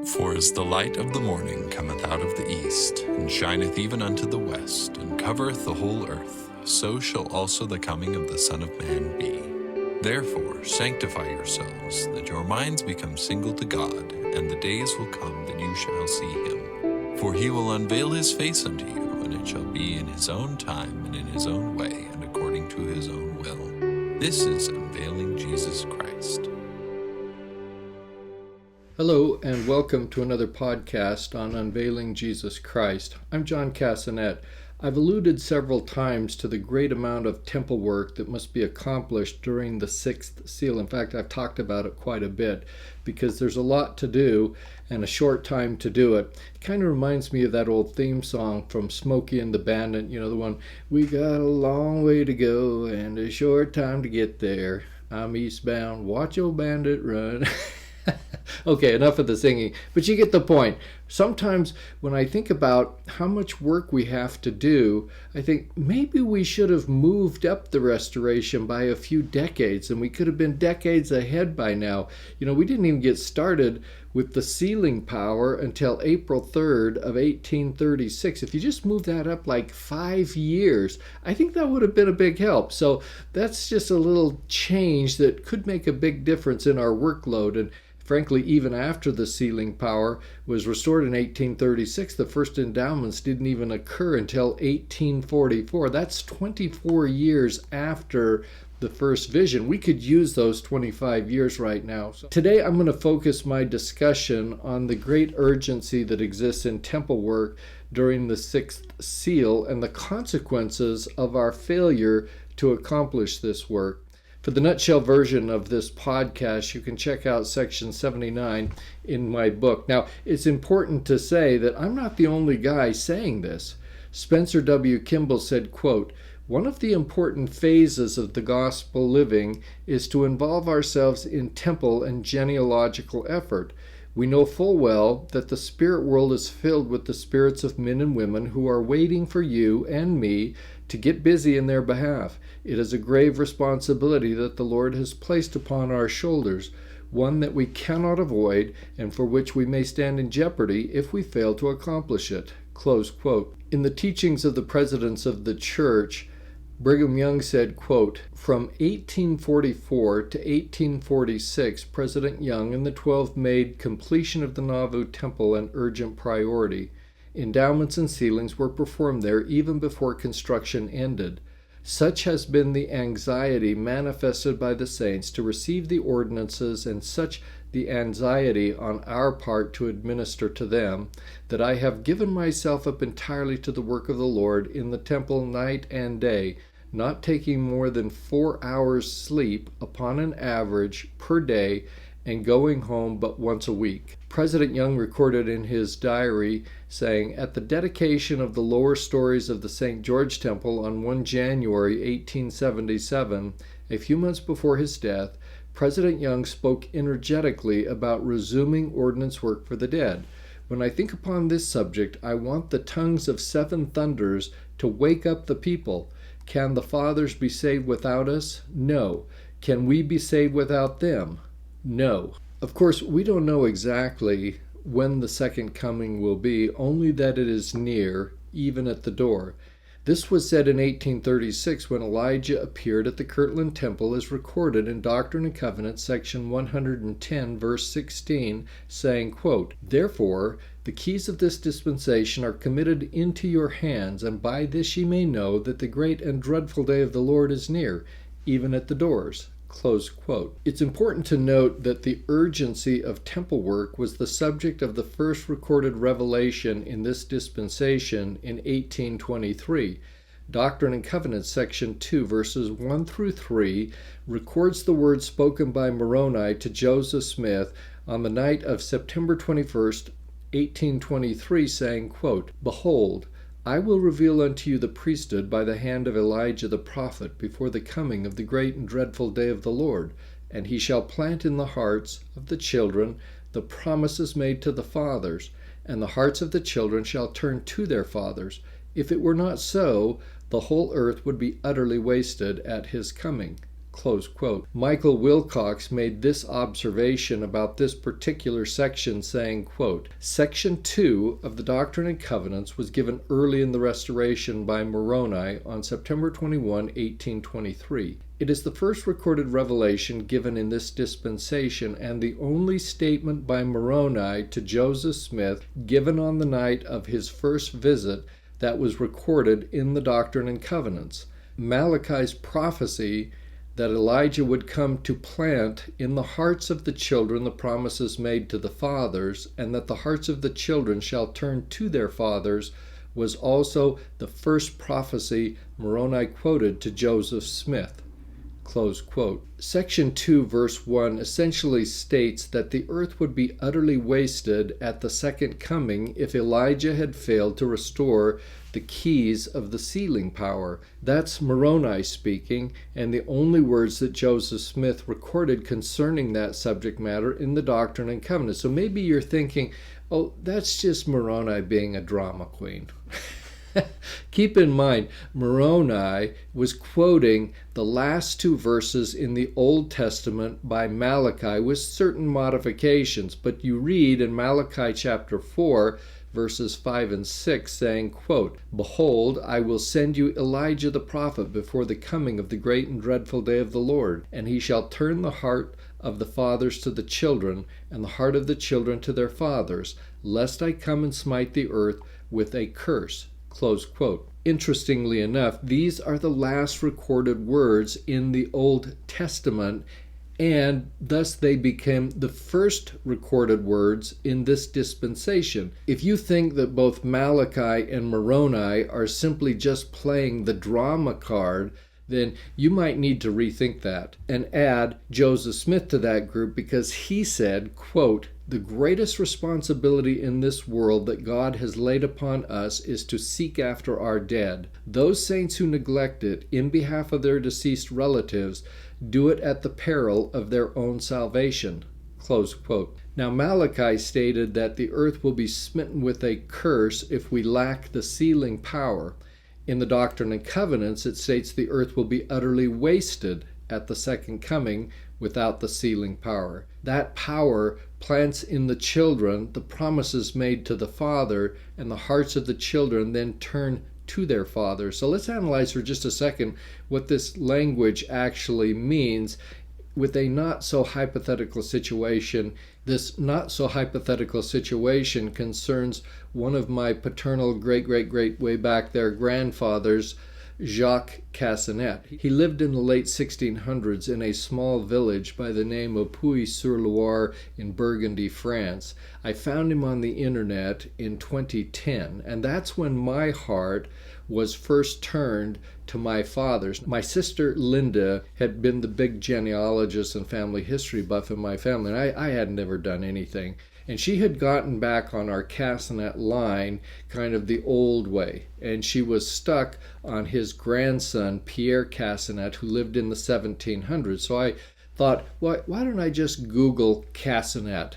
For as the light of the morning cometh out of the east, and shineth even unto the west, and covereth the whole earth, so shall also the coming of the Son of Man be. Therefore sanctify yourselves, that your minds become single to God, and the days will come that you shall see him. For he will unveil his face unto you, and it shall be in his own time, and in his own way, and according to his own will. This is unveiling Jesus Christ. Hello, and welcome to another podcast on Unveiling Jesus Christ. I'm John Cassanet. I've alluded several times to the great amount of temple work that must be accomplished during the sixth seal. In fact, I've talked about it quite a bit because there's a lot to do and a short time to do it. It kind of reminds me of that old theme song from Smokey and the Bandit, the one, "We got a long way to go and a short time to get there. I'm eastbound, watch your bandit run." Okay, enough of the singing, but you get the point. Sometimes when I think about how much work we have to do, I think maybe we should have moved up the restoration by a few decades, and we could have been decades ahead by now. We didn't even get started with the sealing power until April 3rd of 1836. If you just move that up like 5 years, I think that would have been a big help. So that's just a little change that could make a big difference in our workload. And frankly, even after the sealing power was restored in 1836, the first endowments didn't even occur until 1844. That's 24 years after the first vision. We could use those 25 years right now. So today I'm going to focus my discussion on the great urgency that exists in temple work during the sixth seal and the consequences of our failure to accomplish this work. For the nutshell version of this podcast, you can check out section 79 in my book. Now, it's important to say that I'm not the only guy saying this. Spencer W. Kimball said, quote, "One of the important phases of the gospel living is to involve ourselves in temple and genealogical effort. We know full well that the spirit world is filled with the spirits of men and women who are waiting for you and me to get busy in their behalf. It is a grave responsibility that the Lord has placed upon our shoulders, one that we cannot avoid and for which we may stand in jeopardy if we fail to accomplish it." Close quote. In the teachings of the presidents of the church, Brigham Young said, quote, "From 1844 to 1846, President Young and the 12 made completion of the Nauvoo Temple an urgent priority. Endowments and sealings were performed there even before construction ended. Such has been the anxiety manifested by the saints to receive the ordinances and such the anxiety on our part to administer to them, that I have given myself up entirely to the work of the Lord in the temple night and day, not taking more than 4 hours sleep upon an average per day and going home but once a week." President Young recorded in his diary saying, "At the dedication of the lower stories of the St. George Temple on 1 January 1877, a few months before his death, President Young spoke energetically about resuming ordnance work for the dead. When I think upon this subject, I want the tongues of 7 thunders to wake up the people. Can the fathers be saved without us? No. Can we be saved without them? No." Of course, we don't know exactly when the second coming will be, only that it is near, even at the door. This was said in 1836 when Elijah appeared at the Kirtland Temple as recorded in Doctrine and Covenants, section 110, verse 16, saying, quote, "Therefore the keys of this dispensation are committed into your hands, and by this ye may know that the great and dreadful day of the Lord is near, even at the doors." Close quote. It's important to note that the urgency of temple work was the subject of the first recorded revelation in this dispensation in 1823. Doctrine and Covenants, section 2, verses 1 through 3, records the words spoken by Moroni to Joseph Smith on the night of September 21st, 1823, saying, quote, "Behold, I will reveal unto you the priesthood by the hand of Elijah the prophet before the coming of the great and dreadful day of the Lord. And he shall plant in the hearts of the children the promises made to the fathers, and the hearts of the children shall turn to their fathers. If it were not so, the whole earth would be utterly wasted at his coming." Close quote. Michael Wilcox made this observation about this particular section, saying, quote, Section 2 of the Doctrine and Covenants was given early in the Restoration by Moroni on September 21, 1823. It is the first recorded revelation given in this dispensation and the only statement by Moroni to Joseph Smith given on the night of his first visit that was recorded in the Doctrine and Covenants. Malachi's prophecy that Elijah would come to plant in the hearts of the children the promises made to the fathers, and that the hearts of the children shall turn to their fathers, was also the first prophecy Moroni quoted to Joseph Smith. Close quote. Section 2, verse 1 essentially states that the earth would be utterly wasted at the second coming if Elijah had failed to restore the keys of the sealing power. That's Moroni speaking, and the only words that Joseph Smith recorded concerning that subject matter in the Doctrine and Covenants. So maybe you're thinking, oh, that's just Moroni being a drama queen. Keep in mind, Moroni was quoting the last two verses in the Old Testament by Malachi with certain modifications, but you read in Malachi chapter 4, verses 5 and 6, saying, quote, Behold, I will send you Elijah the prophet before the coming of the great and dreadful day of the Lord, and he shall turn the heart of the fathers to the children, and the heart of the children to their fathers, lest I come and smite the earth with a curse. Close quote. Interestingly enough, these are the last recorded words in the Old Testament, and thus they became the first recorded words in this dispensation. If you think that both Malachi and Moroni are simply just playing the drama card, then you might need to rethink that and add Joseph Smith to that group, because he said, quote, The greatest responsibility in this world that God has laid upon us is to seek after our dead. Those saints who neglect it in behalf of their deceased relatives do it at the peril of their own salvation. Close quote. Now Malachi stated that the earth will be smitten with a curse if we lack the sealing power. In the Doctrine and Covenants, it states the earth will be utterly wasted at the second coming without the sealing power. That power plants in the children the promises made to the father, and the hearts of the children then turn to their father. So let's analyze for just a second what this language actually means with a not so hypothetical situation. This not so hypothetical situation concerns one of my paternal great way back there grandfathers, Jacques Cassanet. He lived in the late 1600s in a small village by the name of Puy-sur-Loire in Burgundy, France. I found him on the internet in 2010, and that's when my heart was first turned to my father's. My sister Linda had been the big genealogist and family history buff in my family, and I had never done anything. And she had gotten back on our Cassanet line kind of the old way. And she was stuck on his grandson, Pierre Cassanet, who lived in the 1700s. So I thought, why don't I just Google Cassanet?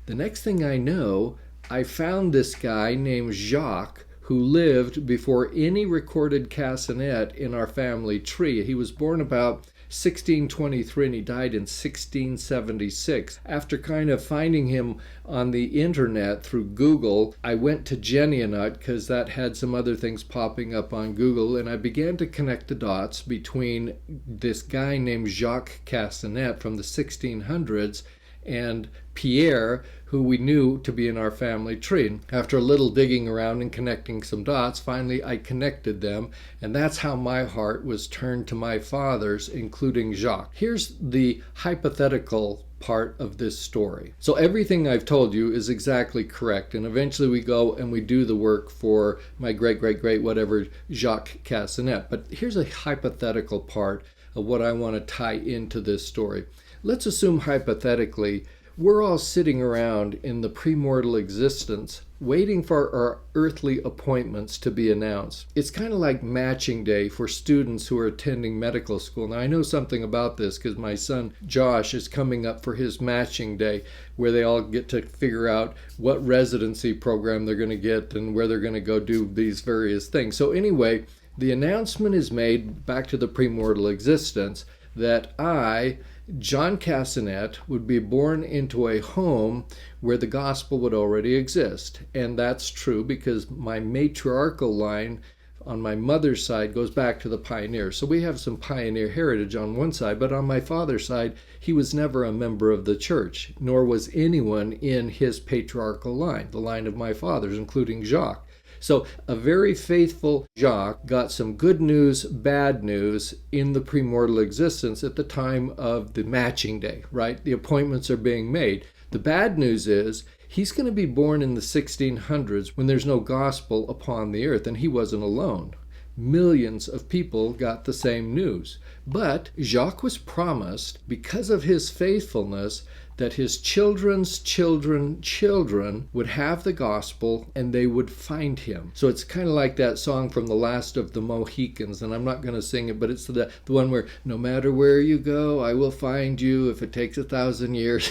The next thing I know, I found this guy named Jacques, who lived before any recorded Cassanet in our family tree. He was born about 1623 and he died in 1676. After kind of finding him on the internet through Google, I went to genealogy because that had some other things popping up on Google, and I began to connect the dots between this guy named Jacques Cassanet from the 1600s and Pierre, who we knew to be in our family tree. After a little digging around and connecting some dots, finally I connected them, and that's how my heart was turned to my father's, including Jacques. Here's the hypothetical part of this story. So everything I've told you is exactly correct, and eventually we go and we do the work for my great whatever Jacques Cassanet. But here's a hypothetical part of what I want to tie into this story. Let's assume hypothetically we're all sitting around in the premortal existence waiting for our earthly appointments to be announced. It's kind of like matching day for students who are attending medical school. Now I know something about this because my son Josh is coming up for his matching day, where they all get to figure out what residency program they're going to get and where they're going to go do these various things. So anyway, the announcement is made back to the premortal existence that I, John Cassanet, would be born into a home where the gospel would already exist. And that's true because my matriarchal line on my mother's side goes back to the pioneers. So we have some pioneer heritage on one side, but on my father's side, he was never a member of the church, nor was anyone in his patriarchal line, the line of my fathers, including Jacques. So a very faithful Jacques got some good news, bad news in the premortal existence at the time of the matching day, right? The appointments are being made. The bad news is he's going to be born in the 1600s when there's no gospel upon the earth, and he wasn't alone. Millions of people got the same news. But Jacques was promised, because of his faithfulness, that his children's children would have the gospel and they would find him. So it's kind of like that song from The Last of the Mohicans, and I'm not going to sing it, but it's the one where, no matter where you go, I will find you if it takes 1,000 years.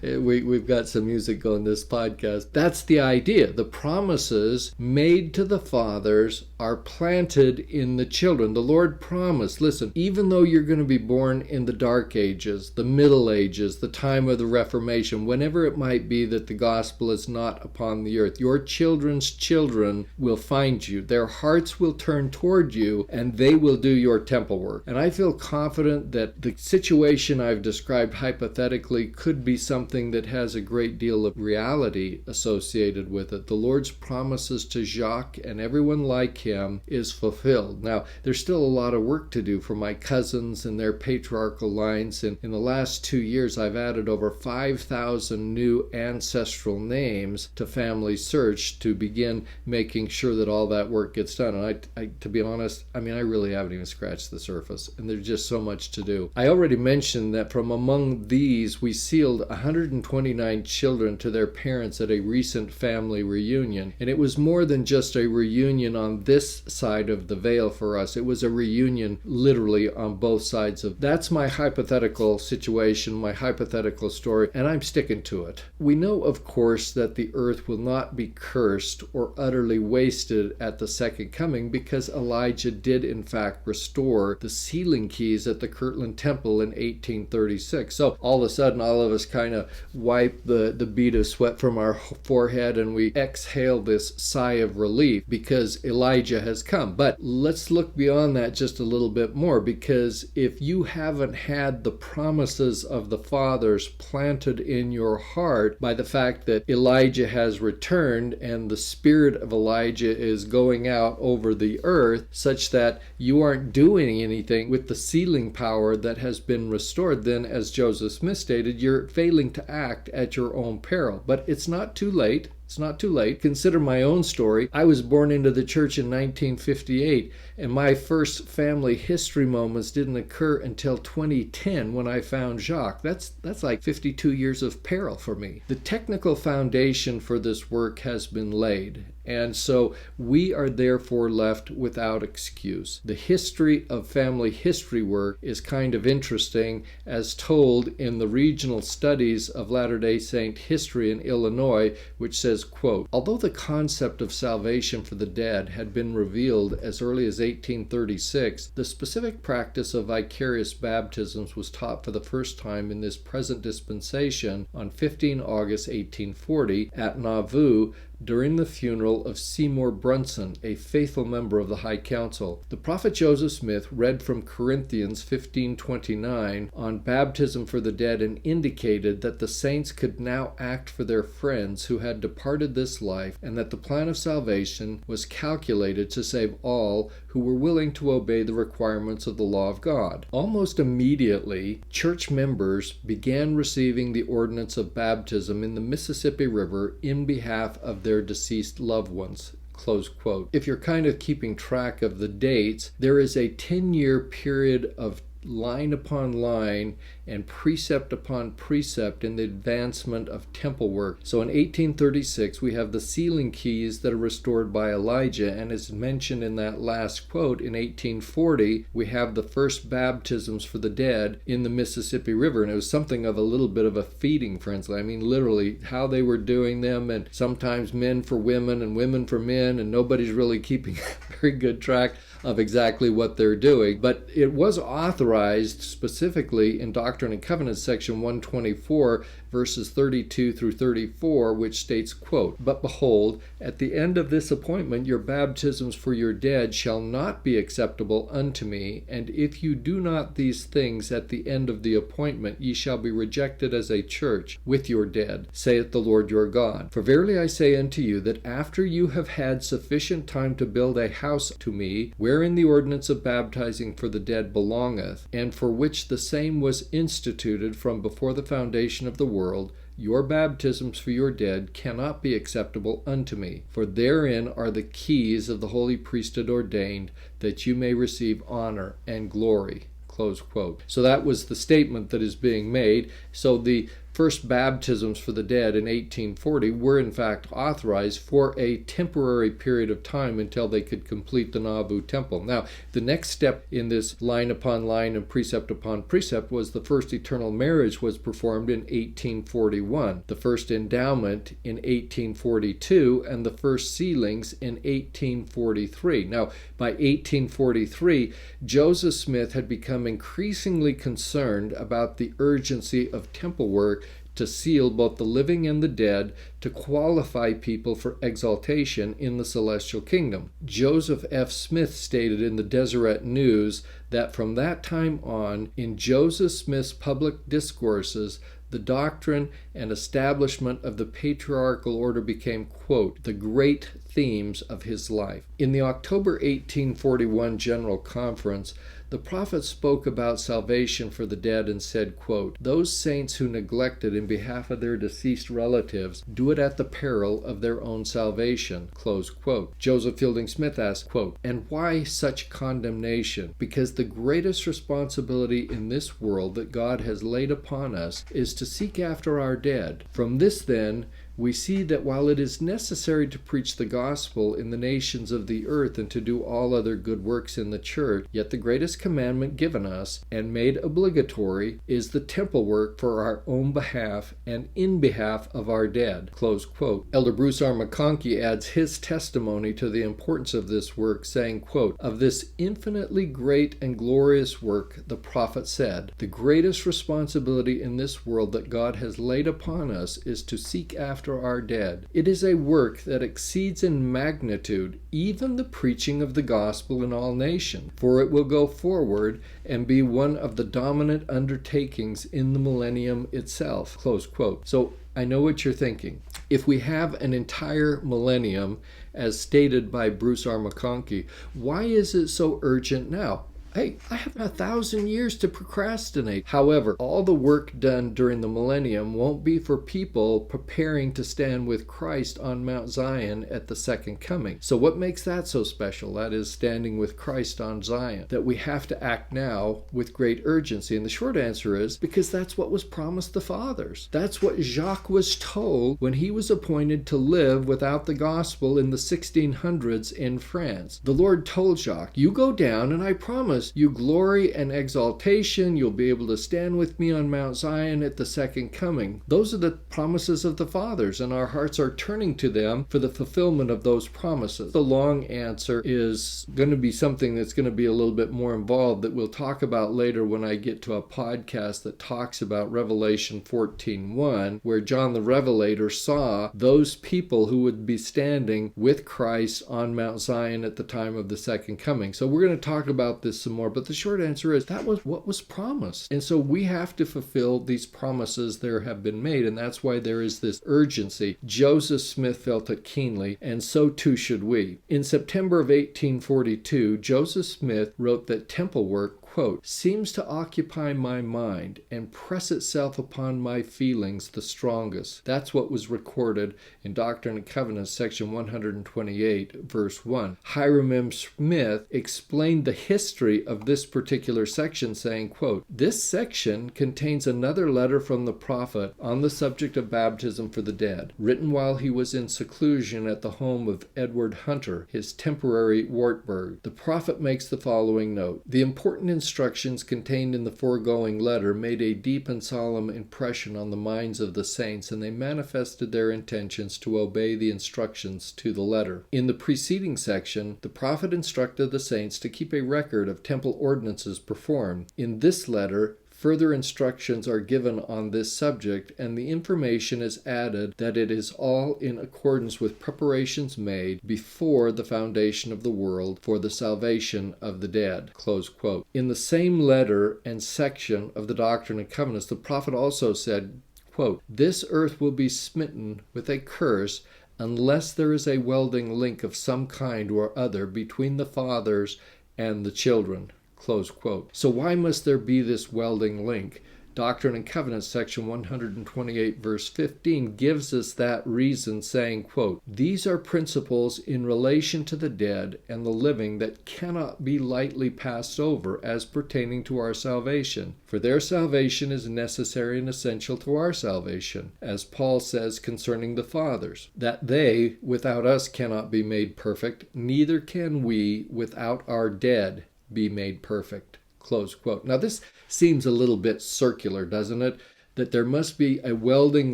We've got some music on this podcast. That's the idea. The promises made to the fathers are planted in the children. The Lord promised, listen, even though you're going to be born in the Dark Ages, the Middle Ages, the time of the Reformation, whenever it might be that the gospel is not upon the earth, your children's children will find you. Their hearts will turn toward you, and they will do your temple work. And I feel confident that the situation I've described hypothetically could be something that has a great deal of reality associated with it. The Lord's promises to Jacques and everyone like him is fulfilled. Now, there's still a lot of work to do for my cousins and their patriarchal lines, and in the last 2 years I've added over 5,000 new ancestral names to Family Search to begin making sure that all that work gets done. And I to be honest, I really haven't even scratched the surface, and there's just so much to do. I already mentioned that from among these, we sealed 129 children to their parents at a recent family reunion. And it was more than just a reunion on this side of the veil for us. It was a reunion literally on both sides of. That's my hypothetical situation, my hypothetical story, and I'm sticking to it. We know, of course, that the earth will not be cursed or utterly wasted at the second coming because Elijah did in fact restore the sealing keys at the Kirtland Temple in 1836. So all of a sudden, all of us kind of wipe the bead of sweat from our forehead and we exhale this sigh of relief because Elijah has come. But let's look beyond that just a little bit more, because if you haven't had the promises of the fathers planted in your heart by the fact that Elijah has returned and the spirit of Elijah is going out over the earth such that you aren't doing anything with the sealing power that has been restored, then as Joseph Smith stated, you're failing to act at your own peril. But it's not too late. It's not too late. Consider my own story. I was born into the church in 1958, and my first family history moments didn't occur until 2010 when I found Jacques. That's like 52 years of peril for me. The technical foundation for this work has been laid, and so we are therefore left without excuse. The history of family history work is kind of interesting, as told in the Regional Studies of Latter-day Saint History in Illinois, which says, quote, although the concept of salvation for the dead had been revealed as early as 1836, the specific practice of vicarious baptisms was taught for the first time in this present dispensation on 15 August 1840 at Nauvoo during the funeral of Seymour Brunson, a faithful member of the High Council. The prophet Joseph Smith read from Corinthians 15:29 on baptism for the dead and indicated that the saints could now act for their friends who had departed this life, and that the plan of salvation was calculated to save all who were willing to obey the requirements of the law of God. Almost immediately, church members began receiving the ordinance of baptism in the Mississippi River in behalf of their deceased loved ones. Close quote. If you're kind of keeping track of the dates, there is a 10-year period of line upon line and precept upon precept in the advancement of temple work. So in 1836, we have the sealing keys that are restored by Elijah, and as mentioned in that last quote, in 1840, we have the first baptisms for the dead in the Mississippi River, and it was something of a little bit of a feeding frenzy. Literally, how they were doing them, and sometimes men for women and women for men, and nobody's really keeping very good track of exactly what they're doing. But it was authorized specifically in Doctrine and Covenants section 124, verses 32 through 34, which states, quote, "But behold, at the end of this appointment your baptisms for your dead shall not be acceptable unto me, and if you do not these things at the end of the appointment, ye shall be rejected as a church with your dead, saith the Lord your God. For verily I say unto you, that after you have had sufficient time to build a house to me, wherein the ordinance of baptizing for the dead belongeth, and for which the same was instituted from before the foundation of the world, your baptisms for your dead cannot be acceptable unto me. For therein are the keys of the holy priesthood ordained, that you may receive honor and glory." Close quote. So that was the statement that is being made. So the first baptisms for the dead in 1840 were in fact authorized for a temporary period of time until they could complete the Nauvoo temple. Now, the next step in this line upon line and precept upon precept was the first eternal marriage was performed in 1841, the first endowment in 1842, and the first sealings in 1843. Now, by 1843, Joseph Smith had become increasingly concerned about the urgency of temple work to seal both the living and the dead, to qualify people for exaltation in the celestial kingdom. Joseph F. Smith stated in the Deseret News that from that time on, in Joseph Smith's public discourses, the doctrine and establishment of the patriarchal order became, quote, the great themes of his life. In the October 1841 General Conference, the prophet spoke about salvation for the dead and said, quote, "Those saints who neglected in behalf of their deceased relatives do it at the peril of their own salvation," close quote. Joseph Fielding Smith asked, quote, "And why such condemnation? Because the greatest responsibility in this world that God has laid upon us is to seek after our dead. From this, then, we see that while it is necessary to preach the gospel in the nations of the earth and to do all other good works in the church, yet the greatest commandment given us and made obligatory is the temple work for our own behalf and in behalf of our dead." Close quote. Elder Bruce R. McConkie adds his testimony to the importance of this work, saying, quote, "Of this infinitely great and glorious work, the prophet said, the greatest responsibility in this world that God has laid upon us is to seek after our dead. It is a work that exceeds in magnitude even the preaching of the gospel in all nations, for it will go forward and be one of the dominant undertakings in the millennium itself." Close quote. So I know what you're thinking. If we have an entire millennium, as stated by Bruce R. McConkie, why is it so urgent now? Hey, I have 1,000 years to procrastinate. However, all the work done during the millennium won't be for people preparing to stand with Christ on Mount Zion at the second coming. So what makes that so special? That is standing with Christ on Zion. That we have to act now with great urgency. And the short answer is because that's what was promised the fathers. That's what Jacques was told when he was appointed to live without the gospel in the 1600s in France. The Lord told Jacques, "You go down and I promise you glory and exaltation. You'll be able to stand with me on Mount Zion at the second coming." Those are the promises of the fathers, and our hearts are turning to them for the fulfillment of those promises. The long answer is going to be something that's going to be a little bit more involved that we'll talk about later when I get to a podcast that talks about Revelation 14:1, where John the Revelator saw those people who would be standing with Christ on Mount Zion at the time of the second coming. So we're going to talk about this some more, but the short answer is that was what was promised. And so we have to fulfill these promises that have been made, and that's why there is this urgency. Joseph Smith felt it keenly, and so too should we. In September of 1842, Joseph Smith wrote that temple work, quote, "seems to occupy my mind and press itself upon my feelings the strongest." That's what was recorded in Doctrine and Covenants, section 128, verse 1. Hiram M. Smith explained the history of this particular section, saying, quote, "This section contains another letter from the prophet on the subject of baptism for the dead, written while he was in seclusion at the home of Edward Hunter, his temporary Wartburg. The prophet makes the following note: the important instructions contained in the foregoing letter made a deep and solemn impression on the minds of the saints, and they manifested their intentions to obey the instructions to the letter. In the preceding section, the prophet instructed the saints to keep a record of temple ordinances performed. In this letter, further instructions are given on this subject, and the information is added that it is all in accordance with preparations made before the foundation of the world for the salvation of the dead. Close quote. In the same letter and section of the Doctrine and Covenants, the prophet also said, quote, "This earth will be smitten with a curse unless there is a welding link of some kind or other between the fathers and the children." Close quote. So why must there be this welding link? Doctrine and Covenants, section 128, verse 15, gives us that reason, saying, quote, "These are principles in relation to the dead and the living that cannot be lightly passed over as pertaining to our salvation. For their salvation is necessary and essential to our salvation, as Paul says concerning the fathers, that they without us cannot be made perfect, neither can we without our dead be made perfect." Close quote. Now this seems a little bit circular, doesn't it? That there must be a welding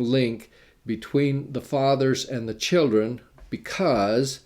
link between the fathers and the children because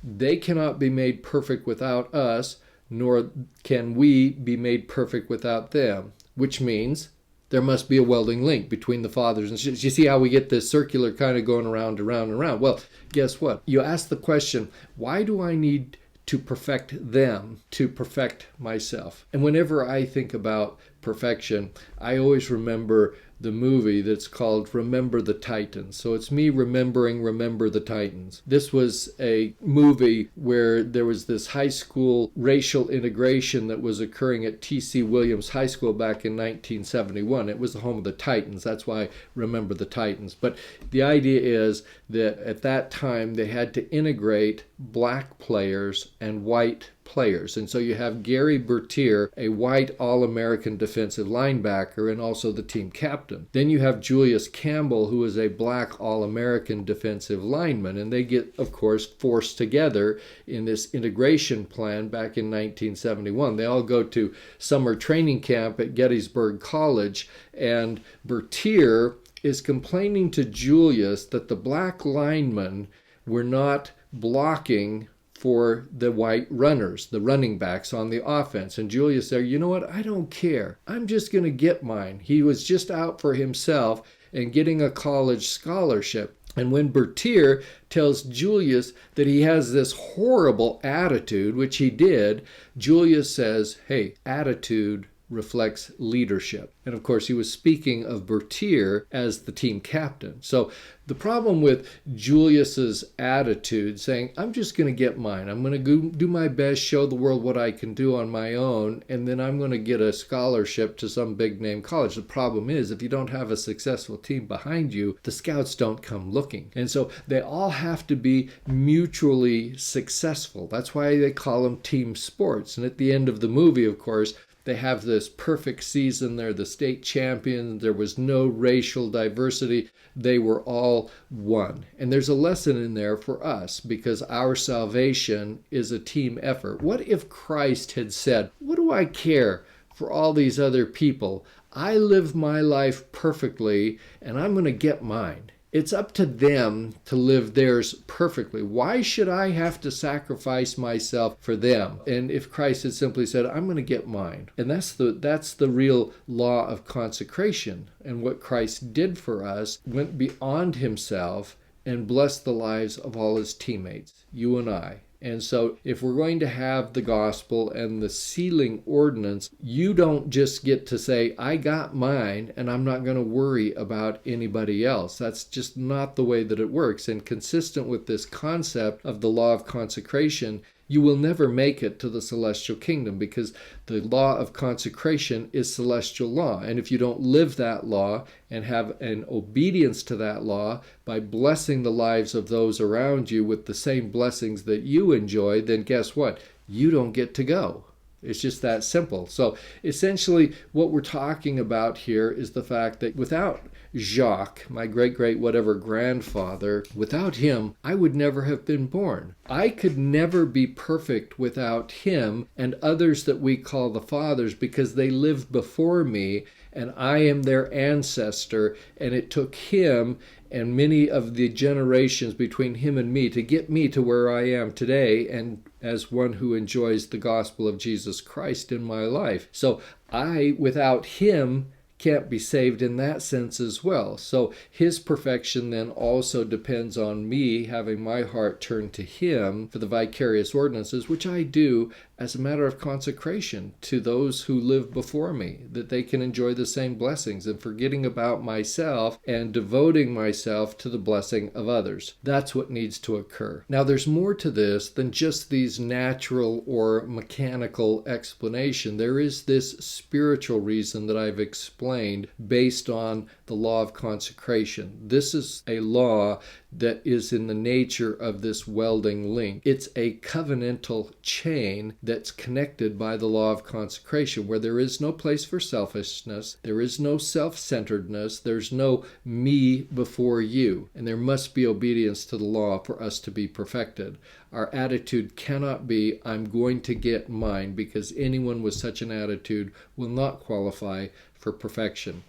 they cannot be made perfect without us, nor can we be made perfect without them, which means there must be a welding link between the fathers and children. You see how we get this circular kind of going around and around and around? Well, guess what? You ask the question, why do I need to perfect them to perfect myself? And whenever I think about perfection, I always remember the movie that's called Remember the Titans. So it's me remembering Remember the Titans. This was a movie where there was this high school racial integration that was occurring at T.C. Williams High School back in 1971. It was the home of the Titans. That's why I remember the Titans. But the idea is that at that time they had to integrate black players and white players. And so you have Gary Bertier, a white All-American defensive linebacker and also the team captain. Then you have Julius Campbell, who is a black All-American defensive lineman. And they get, of course, forced together in this integration plan back in 1971. They all go to summer training camp at Gettysburg College, and Bertier is complaining to Julius that the black linemen were not blocking for the white runners, the running backs on the offense. And Julius said, you know what, I don't care. I'm just going to get mine. He was just out for himself and getting a college scholarship. And when Bertier tells Julius that he has this horrible attitude, which he did, Julius says, hey, attitude reflects leadership. And of course, he was speaking of Bertier as the team captain. So the problem with Julius's attitude, saying, I'm just going to get mine. I'm going to do my best, show the world what I can do on my own, and then I'm going to get a scholarship to some big name college. The problem is, if you don't have a successful team behind you, the scouts don't come looking. And so they all have to be mutually successful. That's why they call them team sports. And at the end of the movie, of course, they have this perfect season. They're the state champions. There was no racial diversity. They were all one. And there's a lesson in there for us because our salvation is a team effort. What if Christ had said, what do I care for all these other people? I live my life perfectly and I'm going to get mine. It's up to them to live theirs perfectly. Why should I have to sacrifice myself for them? And if Christ had simply said, I'm going to get mine. And that's the real law of consecration. And what Christ did for us went beyond himself and blessed the lives of all his teammates, you and I. And so if we're going to have the gospel and the sealing ordinance, you don't just get to say, I got mine and I'm not going to worry about anybody else. That's just not the way that it works. And consistent with this concept of the law of consecration, you will never make it to the celestial kingdom because the law of consecration is celestial law. And if you don't live that law and have an obedience to that law by blessing the lives of those around you with the same blessings that you enjoy, then guess what? You don't get to go. It's just that simple. So essentially what we're talking about here is the fact that without Jacques, my great whatever grandfather, without him, I would never have been born. I could never be perfect without him and others that we call the fathers, because they lived before me and I am their ancestor, and it took him and many of the generations between him and me to get me to where I am today, and as one who enjoys the gospel of Jesus Christ in my life. So I, without him, can't be saved in that sense as well. So his perfection then also depends on me having my heart turned to him for the vicarious ordinances, which I do as a matter of consecration to those who live before me, that they can enjoy the same blessings, and forgetting about myself and devoting myself to the blessing of others. That's what needs to occur. Now, there's more to this than just these natural or mechanical explanation. There is this spiritual reason that I've explained based on the law of consecration. This is a law that is in the nature of this welding link. It's a covenantal chain that's connected by the law of consecration, where there is no place for selfishness, there is no self-centeredness, there's no me before you, and there must be obedience to the law for us to be perfected. Our attitude cannot be, I'm going to get mine, because anyone with such an attitude will not qualify for perfection.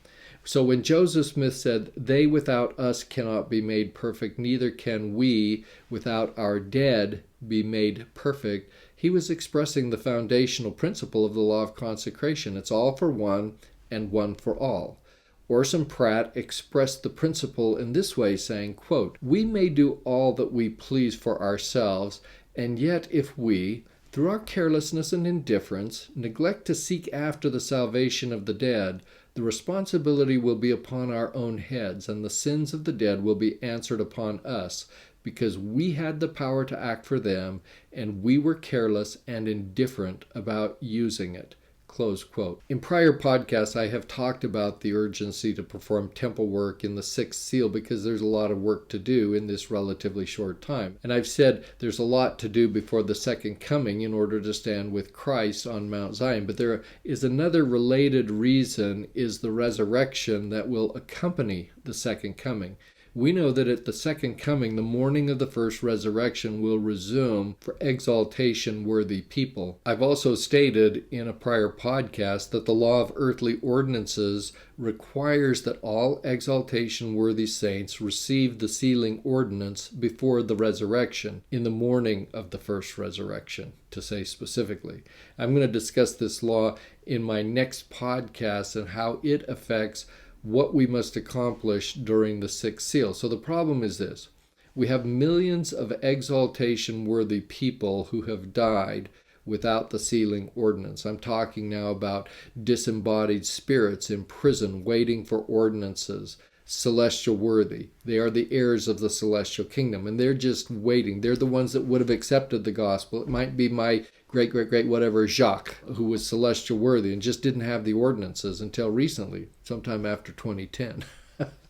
So when Joseph Smith said, they without us cannot be made perfect, neither can we without our dead be made perfect, he was expressing the foundational principle of the law of consecration. It's all for one and one for all. Orson Pratt expressed the principle in this way, saying, quote, we may do all that we please for ourselves, and yet if we, through our carelessness and indifference, neglect to seek after the salvation of the dead, the responsibility will be upon our own heads, and the sins of the dead will be answered upon us, because we had the power to act for them, and we were careless and indifferent about using it. Close quote. In prior podcasts, I have talked about the urgency to perform temple work in the sixth seal, because there's a lot of work to do in this relatively short time. And I've said there's a lot to do before the second coming in order to stand with Christ on Mount Zion. But there is another related reason, is the resurrection that will accompany the second coming. We know that at the second coming, the morning of the first resurrection will resume for exaltation-worthy people. I've also stated in a prior podcast that the law of earthly ordinances requires that all exaltation-worthy saints receive the sealing ordinance before the resurrection, in the morning of the first resurrection, to say specifically. I'm going to discuss this law in my next podcast and how it affects what we must accomplish during the sixth seal. So the problem is this. We have millions of exaltation-worthy people who have died without the sealing ordinance. I'm talking now about disembodied spirits in prison waiting for ordinances, celestial worthy. They are the heirs of the celestial kingdom, and they're just waiting. They're the ones that would have accepted the gospel. It might be my great whatever Jacques, who was celestial worthy and just didn't have the ordinances until recently, sometime after 2010.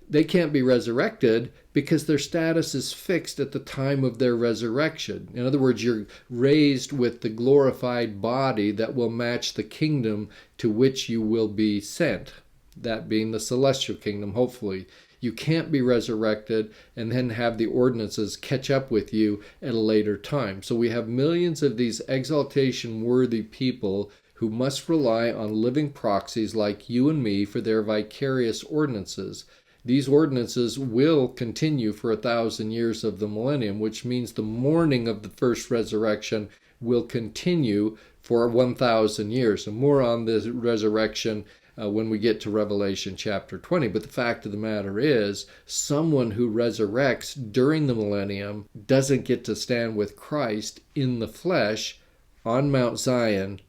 They can't be resurrected because their status is fixed at the time of their resurrection. In other words, you're raised with the glorified body that will match the kingdom to which you will be sent, that being the celestial kingdom, hopefully. You can't be resurrected and then have the ordinances catch up with you at a later time. So we have millions of these exaltation-worthy people who must rely on living proxies like you and me for their vicarious ordinances. These ordinances will continue for 1,000 years of the millennium, which means the morning of the first resurrection will continue for 1,000 years. And more on this resurrection when we get to Revelation chapter 20. But the fact of the matter is, someone who resurrects during the millennium doesn't get to stand with Christ in the flesh on Mount Zion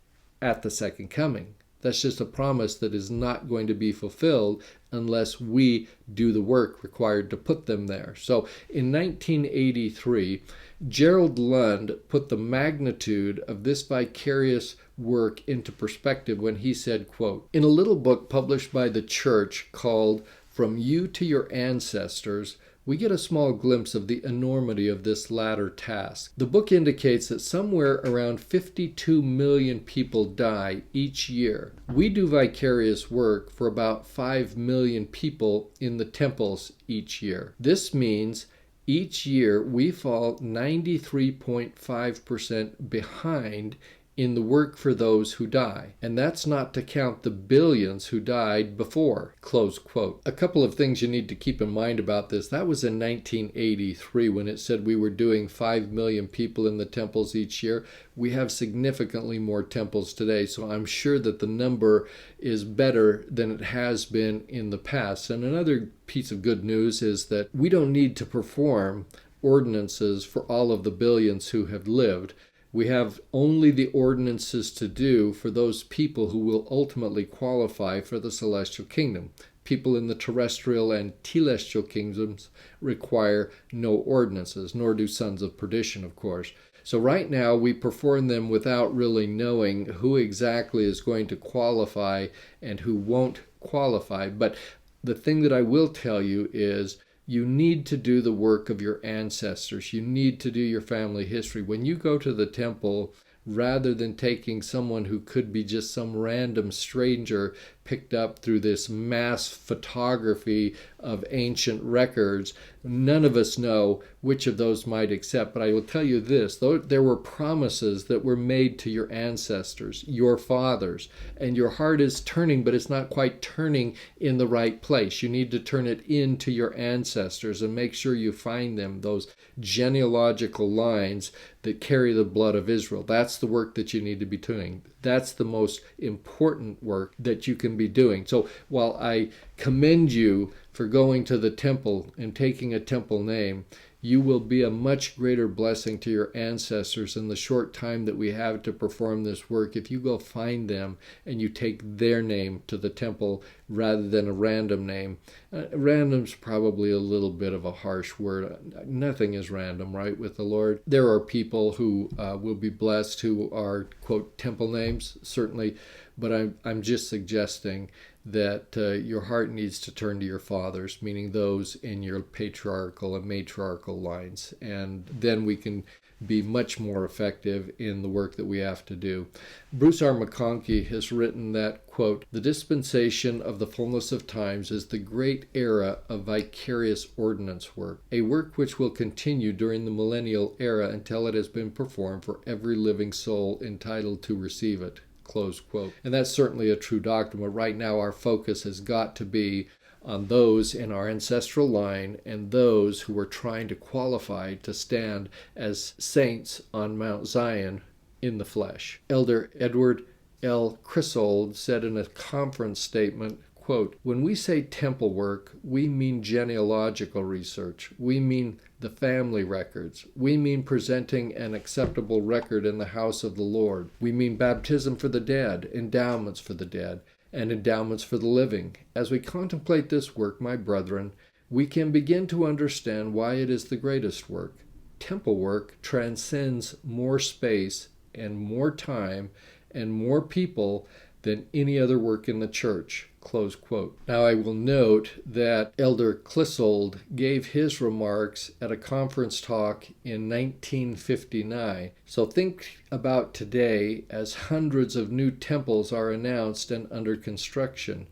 at the second coming. That's just a promise that is not going to be fulfilled unless we do the work required to put them there. So in 1983, Gerald Lund put the magnitude of this vicarious work into perspective when he said, quote, in a little book published by the church called From You to Your Ancestors, we get a small glimpse of the enormity of this latter task. The book indicates that somewhere around 52 million people die each year. We do vicarious work for about 5 million people in the temples each year. This means each year we fall 93.5% behind in the work for those who die. And that's not to count the billions who died before, close quote. A couple of things you need to keep in mind about this. That was in 1983 when it said we were doing 5 million people in the temples each year. We have significantly more temples today, so I'm sure that the number is better than it has been in the past. And another piece of good news is that we don't need to perform ordinances for all of the billions who have lived. We have only the ordinances to do for those people who will ultimately qualify for the celestial kingdom. People in the terrestrial and telestial kingdoms require no ordinances, nor do sons of perdition, of course. So right now we perform them without really knowing who exactly is going to qualify and who won't qualify. But the thing that I will tell you is you need to do the work of your ancestors. You need to do your family history. When you go to the temple, rather than taking someone who could be just some random stranger picked up through this mass photography of ancient records, none of us know which of those might accept. But I will tell you this, though there were promises that were made to your ancestors, your fathers, and your heart is turning, but it's not quite turning in the right place. You need to turn it into your ancestors and make sure you find them, those genealogical lines that carry the blood of Israel. That's the work that you need to be doing. That's the most important work that you can be doing. So while I commend you for going to the temple and taking a temple name, you will be a much greater blessing to your ancestors in the short time that we have to perform this work if you go find them and you take their name to the temple rather than a random name. Random's probably a little bit of a harsh word. Nothing is random, right, with the Lord. There are people who will be blessed who are, quote, temple names, certainly, but I'm just suggesting that your heart needs to turn to your fathers, meaning those in your patriarchal and matriarchal lines, and then we can be much more effective in the work that we have to do. Bruce R. McConkie has written that, quote, "The dispensation of the fullness of times is the great era of vicarious ordinance work, a work which will continue during the millennial era until it has been performed for every living soul entitled to receive it." Close quote. And that's certainly a true doctrine, but right now our focus has got to be on those in our ancestral line and those who are trying to qualify to stand as saints on Mount Zion in the flesh. Elder Edward L. Crissold said in a conference statement, quote, "When we say temple work, we mean genealogical research. We mean the family records. We mean presenting an acceptable record in the house of the Lord. We mean baptism for the dead, endowments for the dead, and endowments for the living. As we contemplate this work, my brethren, we can begin to understand why it is the greatest work. Temple work transcends more space and more time and more people than any other work in the church." Close quote. Now I will note that Elder Clissold gave his remarks at a conference talk in 1959. So think about today as hundreds of new temples are announced and under construction.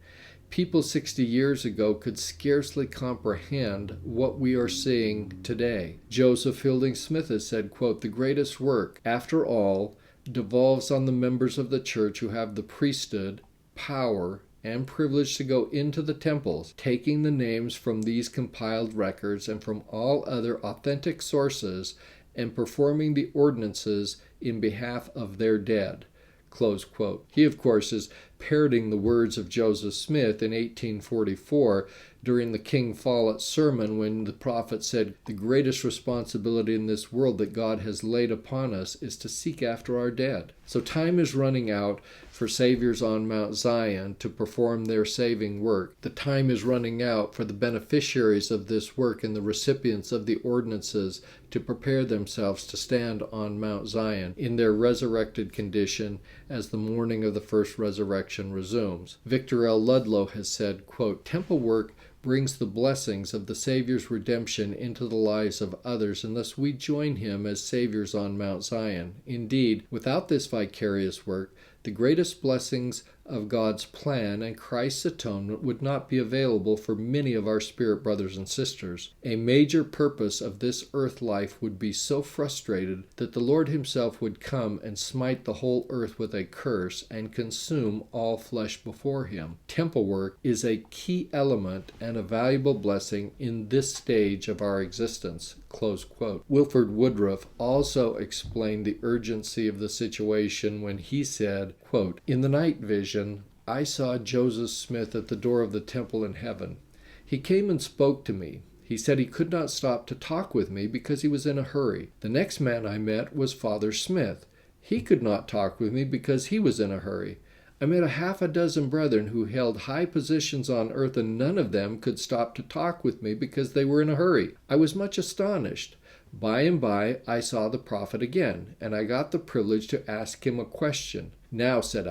People 60 years ago could scarcely comprehend what we are seeing today. Joseph Fielding Smith has said, quote, "The greatest work, after all, devolves on the members of the church who have the priesthood, power, and privilege to go into the temples, taking the names from these compiled records and from all other authentic sources, and performing the ordinances in behalf of their dead." Close quote. He, of course, is parroting the words of Joseph Smith in 1844 during the King Follett sermon when the prophet said, "The greatest responsibility in this world that God has laid upon us is to seek after our dead." So time is running out for Saviors on Mount Zion to perform their saving work. The time is running out for the beneficiaries of this work and the recipients of the ordinances to prepare themselves to stand on Mount Zion in their resurrected condition as the morning of the first resurrection resumes. Victor L. Ludlow has said, quote, "Temple work brings the blessings of the Savior's redemption into the lives of others, and thus we join him as Saviors on Mount Zion. Indeed, without this vicarious work, the greatest blessings of God's plan and Christ's atonement would not be available for many of our spirit brothers and sisters. A major purpose of this earth life would be so frustrated that the Lord himself would come and smite the whole earth with a curse and consume all flesh before him. Temple work is a key element and a valuable blessing in this stage of our existence. Close quote. Wilford Woodruff also explained the urgency of the situation when he said, quote, "In the night vision, I saw Joseph Smith at the door of the temple in heaven. He came and spoke to me. He said he could not stop to talk with me because he was in a hurry. The next man I met was Father Smith. He could not talk with me because he was in a hurry. I met 6 brethren who held high positions on earth, and none of them could stop to talk with me because they were in a hurry. I was much astonished. By and by I saw the prophet again, and I got the privilege to ask him a question. 'Now,' said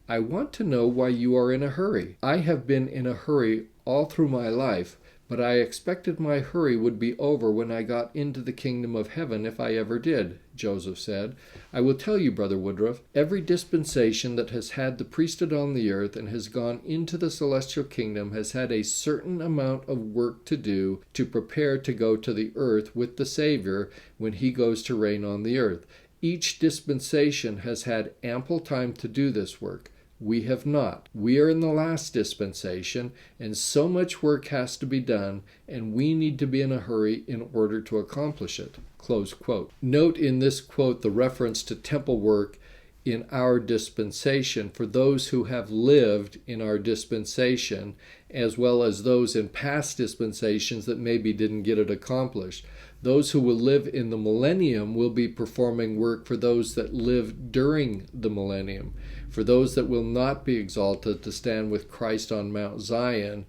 I want to know why you are in a hurry. I have been in a hurry all through my life, but I expected my hurry would be over when I got into the kingdom of heaven, if I ever did,' Joseph said. 'I will tell you, Brother Woodruff, every dispensation that has had the priesthood on the earth and has gone into the celestial kingdom has had a certain amount of work to do to prepare to go to the earth with the Savior when he goes to reign on the earth. Each dispensation has had ample time to do this work. We have not. We are in the last dispensation, and so much work has to be done, and we need to be in a hurry in order to accomplish it." Close quote. Note in this quote the reference to temple work in our dispensation for those who have lived in our dispensation, as well as those in past dispensations that maybe didn't get it accomplished. Those who will live in the millennium will be performing work for those that live during the millennium. For those that will not be exalted to stand with Christ on Mount Zion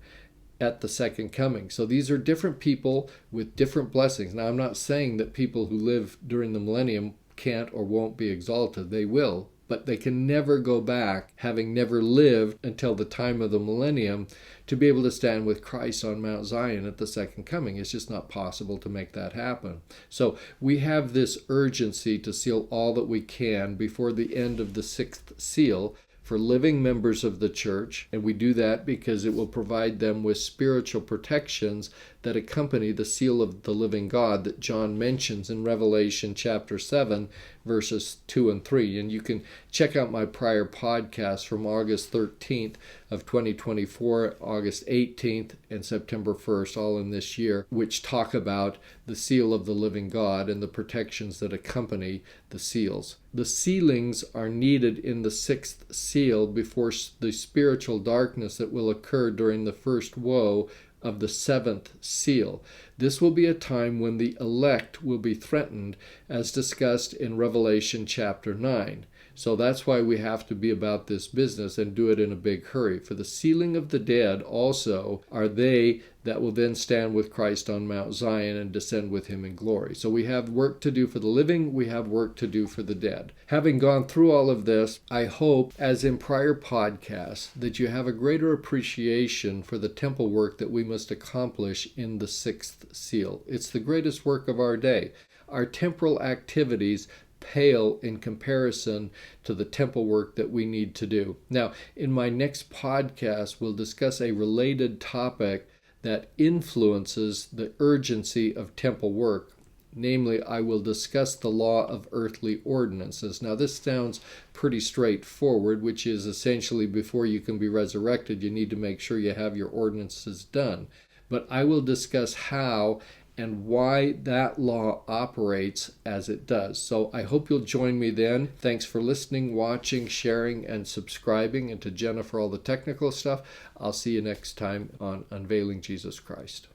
at the second coming. So these are different people with different blessings. Now, I'm not saying that people who live during the millennium can't or won't be exalted. They will, but they can never go back, having never lived until the time of the millennium, to be able to stand with Christ on Mount Zion at the second coming. It's just not possible to make that happen. So we have this urgency to seal all that we can before the end of the 6th seal for living members of the church, and we do that because it will provide them with spiritual protections that accompany the seal of the living God that John mentions in Revelation chapter 7, verses 2 and 3. And you can check out my prior podcast from August 13th of 2024, August 18th, and September 1st, all in this year, which talk about the seal of the living God and the protections that accompany the seals. The sealings are needed in the 6th seal before the spiritual darkness that will occur during the first woe of the 7th seal. This will be a time when the elect will be threatened, as discussed in Revelation chapter 9. So that's why we have to be about this business and do it in a big hurry. For the sealing of the dead also are they that will then stand with Christ on Mount Zion and descend with him in glory. So we have work to do for the living, we have work to do for the dead. Having gone through all of this, I hope, as in prior podcasts, that you have a greater appreciation for the temple work that we must accomplish in the 6th seal. It's the greatest work of our day. Our temporal activities pale in comparison to the temple work that we need to do. Now, in my next podcast, we'll discuss a related topic that influences the urgency of temple work. Namely, I will discuss the law of earthly ordinances. Now, this sounds pretty straightforward, which is essentially before you can be resurrected, you need to make sure you have your ordinances done. But I will discuss how and why that law operates as it does. So I hope you'll join me then. Thanks for listening, watching, sharing, and subscribing, and to Jenna for all the technical stuff. I'll see you next time on Unveiling Jesus Christ.